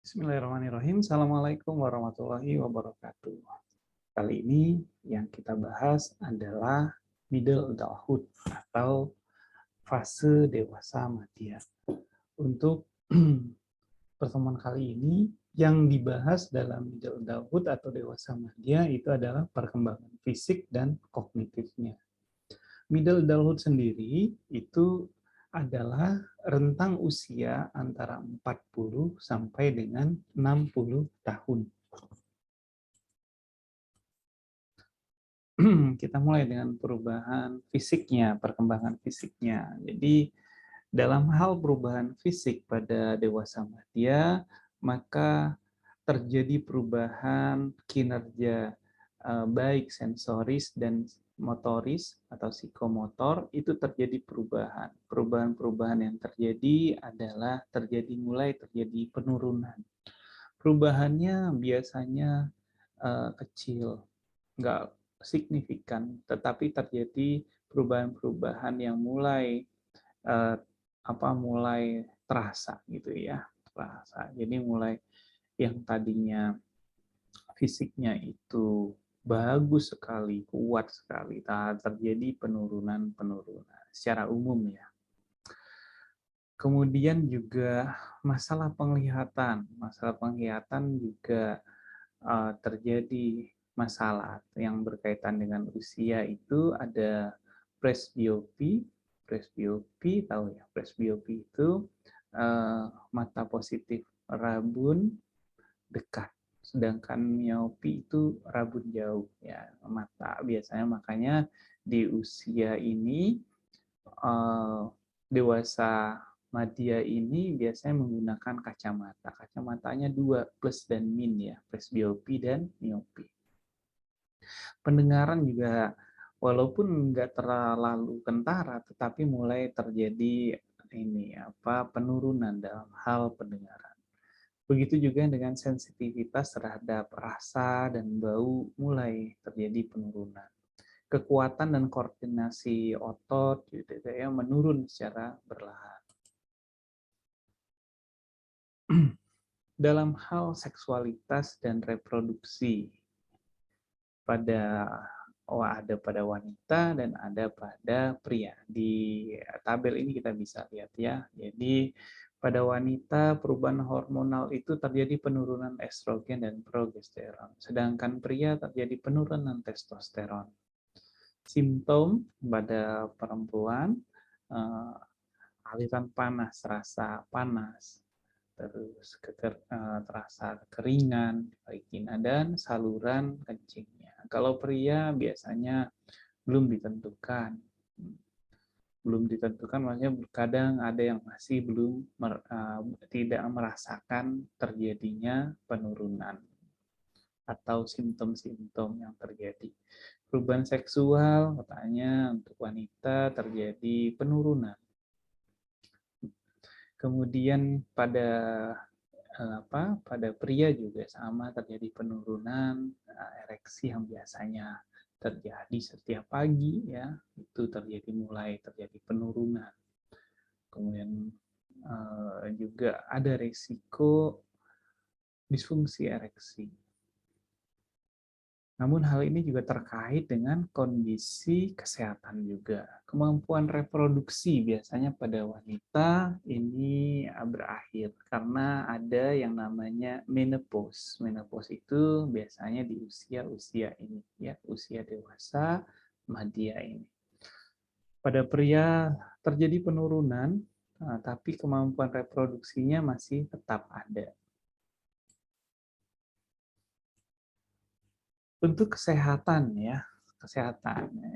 Bismillahirrahmanirrahim. Assalamualaikum warahmatullahi wabarakatuh. Kali ini yang kita bahas adalah middle adulthood atau fase dewasa madya. Untuk pertemuan kali ini, yang dibahas dalam middle adulthood atau dewasa madya itu adalah perkembangan fisik dan kognitifnya. Middle adulthood sendiri itu adalah rentang usia antara 40 sampai dengan 60 tahun. Kita mulai dengan perubahan fisiknya, perkembangan fisiknya. Jadi dalam hal perubahan fisik pada dewasa madya, maka terjadi perubahan kinerja baik sensoris dan motoris atau psikomotor, itu terjadi perubahan. Perubahan-perubahan yang terjadi adalah mulai terjadi penurunan. Perubahannya biasanya kecil, nggak signifikan, tetapi terjadi perubahan-perubahan yang mulai mulai terasa gitu ya, terasa. Jadi mulai yang tadinya fisiknya itu bagus sekali, kuat sekali, terjadi penurunan secara umum ya. Kemudian juga masalah penglihatan juga terjadi masalah yang berkaitan dengan usia. Itu ada presbiopi. Presbiopi tahu ya, presbiopi itu mata positif rabun dekat, sedangkan miopi itu rabun jauh ya mata. Biasanya makanya di usia ini dewasa madya ini biasanya menggunakan kacamata. Kacamatanya 2, plus dan min ya, presbiopi dan miopi. Pendengaran juga walaupun nggak terlalu kentara, tetapi mulai terjadi penurunan dalam hal pendengaran. Begitu juga dengan sensitivitas terhadap rasa dan bau mulai terjadi penurunan. Kekuatan dan koordinasi otot gitu ya menurun secara berlahan. Dalam hal seksualitas dan reproduksi, ada pada wanita dan ada pada pria. Di tabel ini kita bisa lihat ya. Jadi pada wanita perubahan hormonal itu terjadi penurunan estrogen dan progesteron. Sedangkan pria terjadi penurunan testosteron. Simptom pada perempuan, aliran panas, rasa panas, terus terasa keringan, vagina, dan saluran kencingnya. Kalau pria biasanya belum ditentukan. Maksudnya kadang ada yang masih belum tidak merasakan terjadinya penurunan atau simptom-simptom yang terjadi. Perubahan seksual katanya untuk wanita terjadi penurunan. Kemudian pada pria juga sama, terjadi penurunan ereksi yang biasanya terjadi setiap pagi ya, itu mulai terjadi penurunan. Kemudian juga ada risiko disfungsi ereksi. Namun hal ini juga terkait dengan kondisi kesehatan juga. Kemampuan reproduksi biasanya pada wanita ini berakhir karena ada yang namanya menopause. Menopause itu biasanya di usia ini ya, usia dewasa madya ini. Pada pria terjadi penurunan, tapi kemampuan reproduksinya masih tetap ada. Untuk kesehatan ya,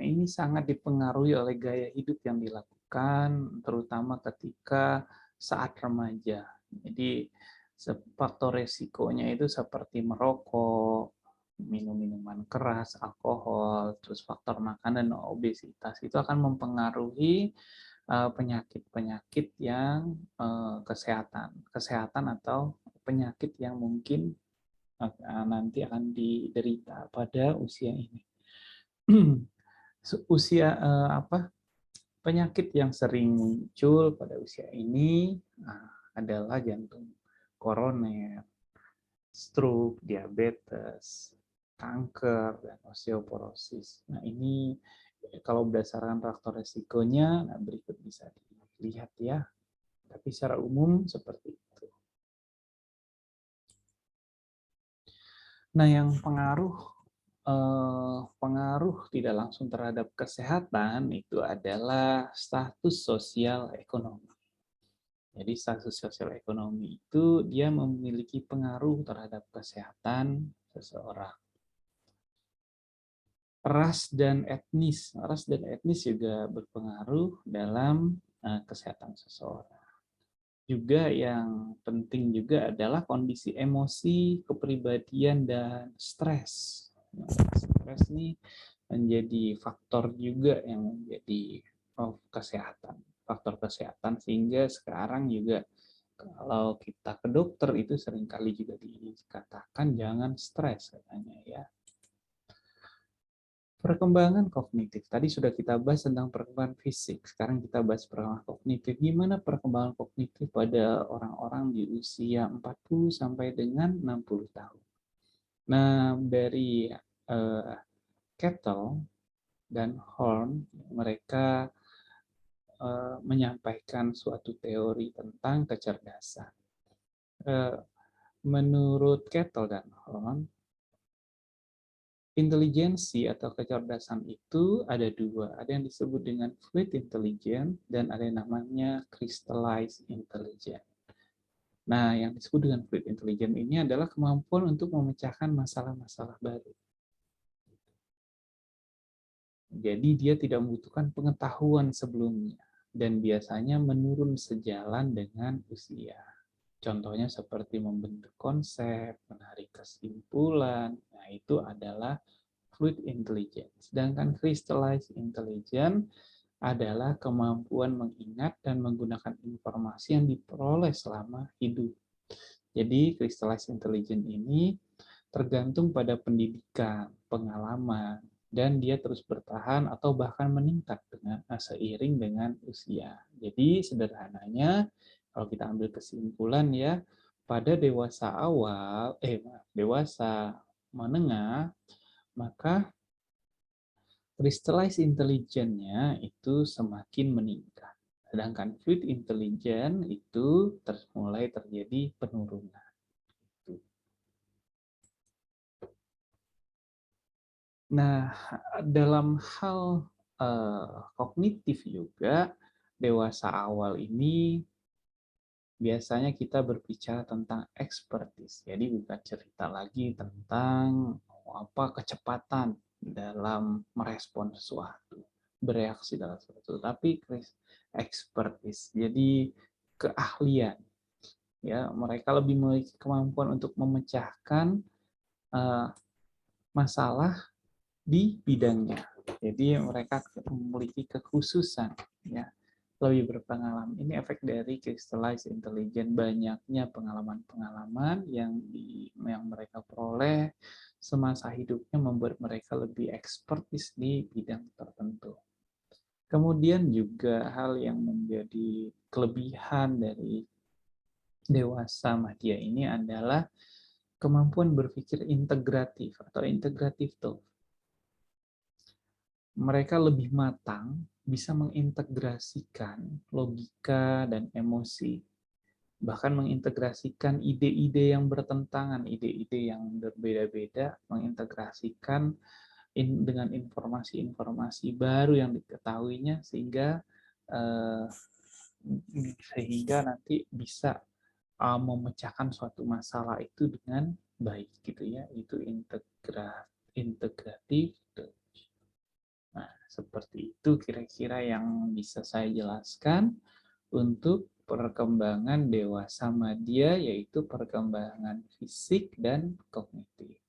ini sangat dipengaruhi oleh gaya hidup yang dilakukan, terutama ketika saat remaja. Jadi faktor resikonya itu seperti merokok, minum minuman keras, alkohol, terus faktor makan dan obesitas itu akan mempengaruhi penyakit-penyakit yang kesehatan atau penyakit yang mungkin nanti akan diderita pada usia ini. Penyakit yang sering muncul pada usia ini adalah jantung koroner, stroke, diabetes, kanker, dan osteoporosis. Nah, ini kalau berdasarkan faktor resikonya, nah berikut bisa dilihat ya. Tapi secara umum seperti itu. Nah, yang pengaruh tidak langsung terhadap kesehatan itu adalah status sosial ekonomi. Jadi status sosial ekonomi itu dia memiliki pengaruh terhadap kesehatan seseorang. Ras dan etnis juga berpengaruh dalam kesehatan seseorang. Juga yang penting juga adalah kondisi emosi, kepribadian, dan stres. Stres ini menjadi faktor juga yang menjadi kesehatan, faktor kesehatan, sehingga sekarang juga kalau kita ke dokter itu seringkali juga dikatakan jangan stres katanya ya. Perkembangan kognitif. Tadi sudah kita bahas tentang perkembangan fisik. Sekarang kita bahas perkembangan kognitif. Gimana perkembangan kognitif pada orang-orang di usia 40 sampai dengan 60 tahun. Nah, dari Kettle dan Horn, mereka menyampaikan suatu teori tentang kecerdasan. Menurut Kettle dan Horn, intelijensi atau kecerdasan itu ada dua. Ada yang disebut dengan fluid intelligence dan ada yang namanya crystallized intelligence. Nah, yang disebut dengan fluid intelligence ini adalah kemampuan untuk memecahkan masalah-masalah baru. Jadi dia tidak membutuhkan pengetahuan sebelumnya dan biasanya menurun sejalan dengan usia. Contohnya seperti membentuk konsep, menarik kesimpulan. Nah, itu adalah fluid intelligence. Sedangkan crystallized intelligence adalah kemampuan mengingat dan menggunakan informasi yang diperoleh selama hidup. Jadi crystallized intelligence ini tergantung pada pendidikan, pengalaman, dan dia terus bertahan atau bahkan meningkat dengan seiring dengan usia. Jadi sederhananya kalau kita ambil kesimpulan ya, pada dewasa awal, dewasa menengah, maka crystallized intelligence-nya itu semakin meningkat. Sedangkan fluid intelligence itu mulai terjadi penurunan. Nah, dalam hal kognitif juga, dewasa awal ini biasanya kita berbicara tentang expertise. Jadi bukan cerita lagi tentang kecepatan dalam merespon sesuatu, bereaksi dalam sesuatu, tapi expertise. Jadi keahlian. Ya, mereka lebih memiliki kemampuan untuk memecahkan masalah di bidangnya. Jadi mereka memiliki kekhususan, ya, lebih berpengalaman. Ini efek dari crystallized intelligence, banyaknya pengalaman-pengalaman yang mereka peroleh semasa hidupnya membuat mereka lebih ekspertis di bidang tertentu. Kemudian juga hal yang menjadi kelebihan dari dewasa madya ini adalah kemampuan berpikir integratif atau integratif thought. Mereka lebih matang, bisa mengintegrasikan logika dan emosi, bahkan mengintegrasikan ide-ide yang bertentangan, ide-ide yang berbeda-beda, mengintegrasikan dengan informasi-informasi baru yang diketahuinya sehingga nanti bisa memecahkan suatu masalah itu dengan baik gitu ya. Itu integratif. Nah, seperti itu kira-kira yang bisa saya jelaskan untuk perkembangan dewasa madya, yaitu perkembangan fisik dan kognitif.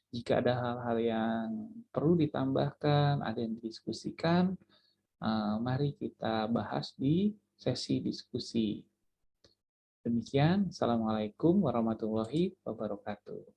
Jika ada hal-hal yang perlu ditambahkan, ada yang didiskusikan, mari kita bahas di sesi diskusi. Demikian, Assalamualaikum warahmatullahi wabarakatuh.